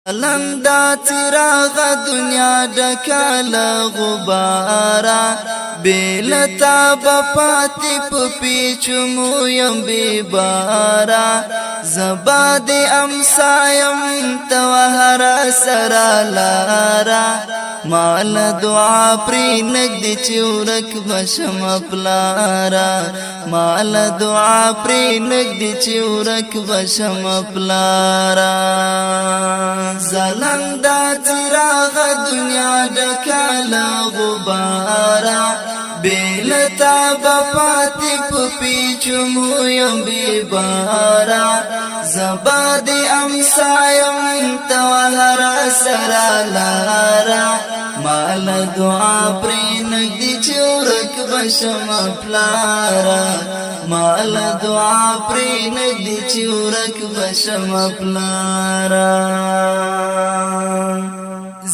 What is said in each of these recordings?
لندا چراغ دنیا ډکل غبارا بیلتا بپاتی پپیچمو یم بیبارا زباد امسایم توهر سرا لارا مال دعا پری نگدی چورک بشم پلارا مال دعا پری نگدی چورک بشم پلارا زلندا چراغ دنیا ډکل غبارا بیلتا بپاتی پپیچمو یم بیبارا زباد امسایم توهر سرا لارا مال دعا پری نگدی چورک بشم پلارا مال دعا پری نگدی چورک بشم پلارا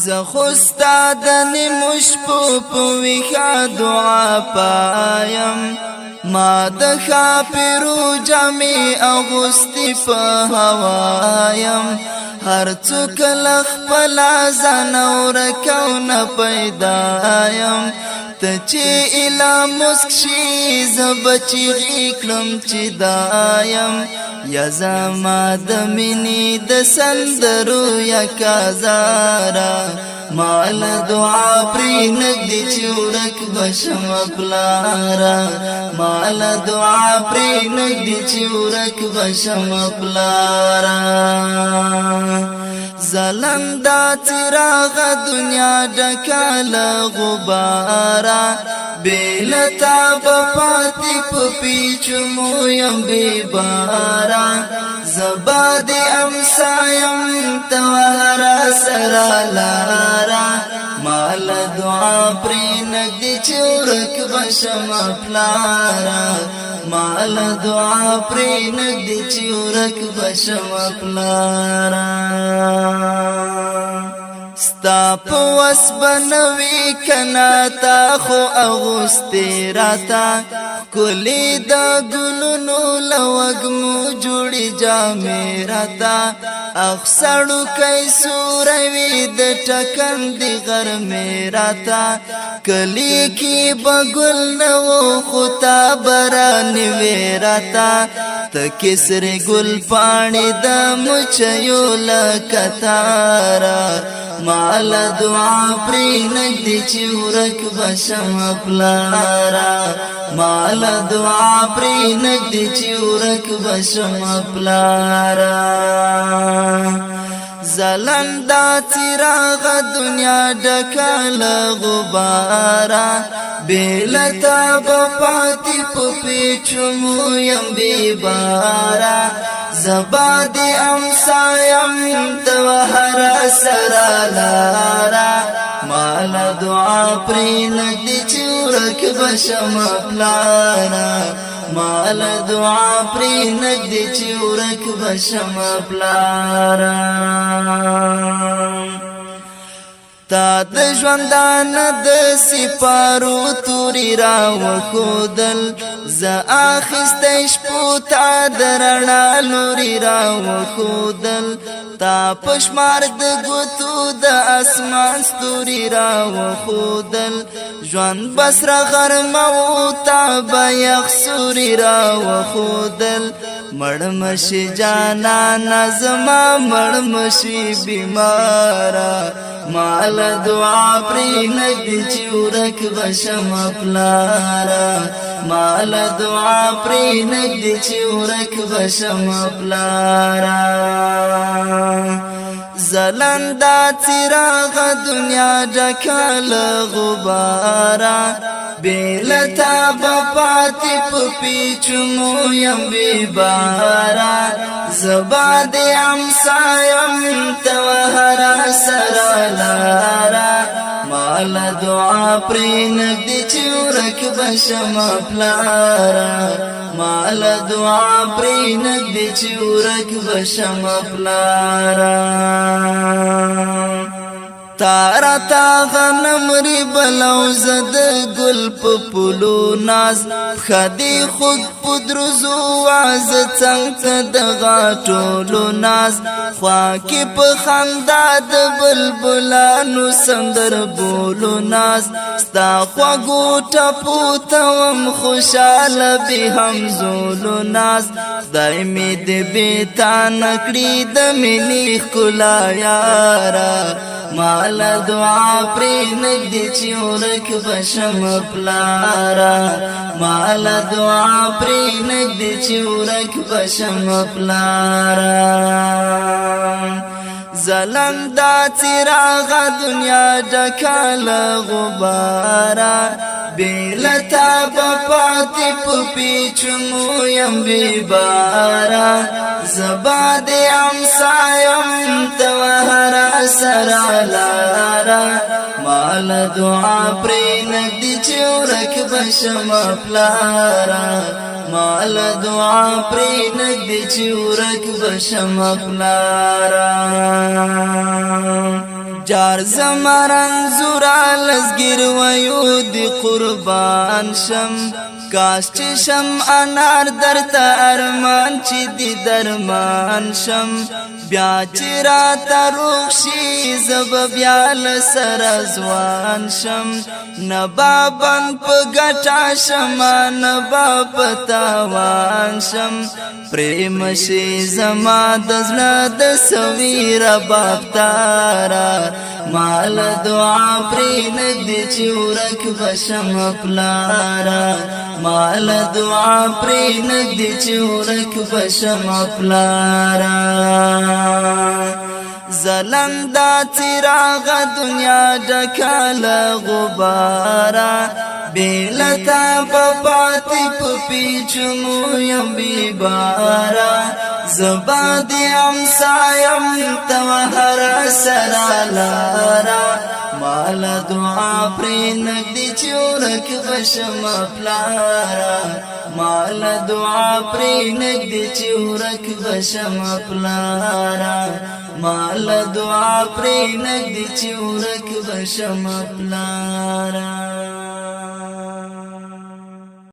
زخستا دنی مشپو پویخا دعا پایم ما دخا پیرو جامی اغسطی پا هوایم هر چوک لخ پلا زنور کون پیدایم تچی الا مسکشی زبچی غیکلم چی دایم یا زما دمینی دسندرو یا کازارا مال دعا پری نگدی چورک بشم پلارا مال دعا پری نگدی چورک بشم پلارا زلندا چراغ دنیا ډکل غبارا بیلتا بپاتی پپیچمو یم بیبارا زباد امسایم توهر سرا لارا مال دعا پری نگدی چورک بشم پلارا مال دعا پری نگدی چورک بشم پلارا ستا پوس بنوی کنا تا خو اغسطی راتا کلی دا گلونو لوگمو جوڑی جامی راتا اخسارو کئی سوروی دا ٹکن دی غرمی راتا کلی کی بگل نو خطا برانوی راتا تا کسر گل پانی دا مچیو لکتارا مال دعا پری نگدی چورک بشم پلارا مال دعا پری نگدی چورک بشم پلارا زلندا چراغ دنیا ډکل غبارا بیلتا بپاتی پپیچمو یم بیبارا زباد امسایم توهر سرا لارا مال دعا پری نگدی چورک بشم پلارا مال دعا پری نگدی چورک بشم پلارا تا د ژوندان د سپارو توری را وخودل ز اخستې شپو تا درنا لوري را وخودل تا پشمار د ګوتو د اسمان ستوري را وخودل ژوند بسر غرمو تا بیخ سوري را وخودل مړمشي جانا نظما مړمشي بیمارا مال دعا پری نگدی چورک بشم پلارا مال دعا پری نگدی چورک بشم پلارا زلندا چراغ دنیا ډکل غبارا بیلتا بپاتی پپیچمو یم بیبارا زباد امسایم توهر سرا لارا مال دعا پری نگدی چورک بشم پلارا مال دعا پری نگدی چورک بشم پلارا تارا تا غنم ری بلو زد گل په پلو ناز خدی خود پدرزو واز څنګه د غاټولو ناز خوا کې په خندا د بلبلانو سندر بولو ناز ستا خوا ګوټه پوتوم خوشاله به همزولو ناز خدای می دې بیتا نکړي د مینې ښکلا یارا مال دعا پری نگدی چی ورک بشم پلارا مال دعا پری نگدی چی ورک بشم پلارا زلندا چراغ دنیا ډکال غبارا بیلتا بپاتی پپیچمو یم بیبارا زباد امسایم توهرا سرالارا مال دعا پری نگدی چورک بشم پلارا مال دعا پری نگدی چورک بشم پلارا جار زمرن زورا لزگیر ویو دی قربان شم کاش چی شم انار در تا ارمان چی دی درمان شم بیا چی را تا روخشی زب بیا لسر زوان شم نبا بند پا گٹا شما نبا پتاوان شم پریم شی زما دزلا دسویر بابتارا مال دعا پری نگدی چی ورک بشم پلارا مال دعا پری نگدی چی ورک بشم پلارا زلندا چراغ دنیا ډکال غبارا بیلتا پپاتی پپیچمو یم بیبارا زبادی امسایم توهر سرالارا مال دعا پری نگدی چورک بشم پلارا مال دعا پری نگدی چورک بشم پلارا مال دعا پری نگدی چورک بشم پلارا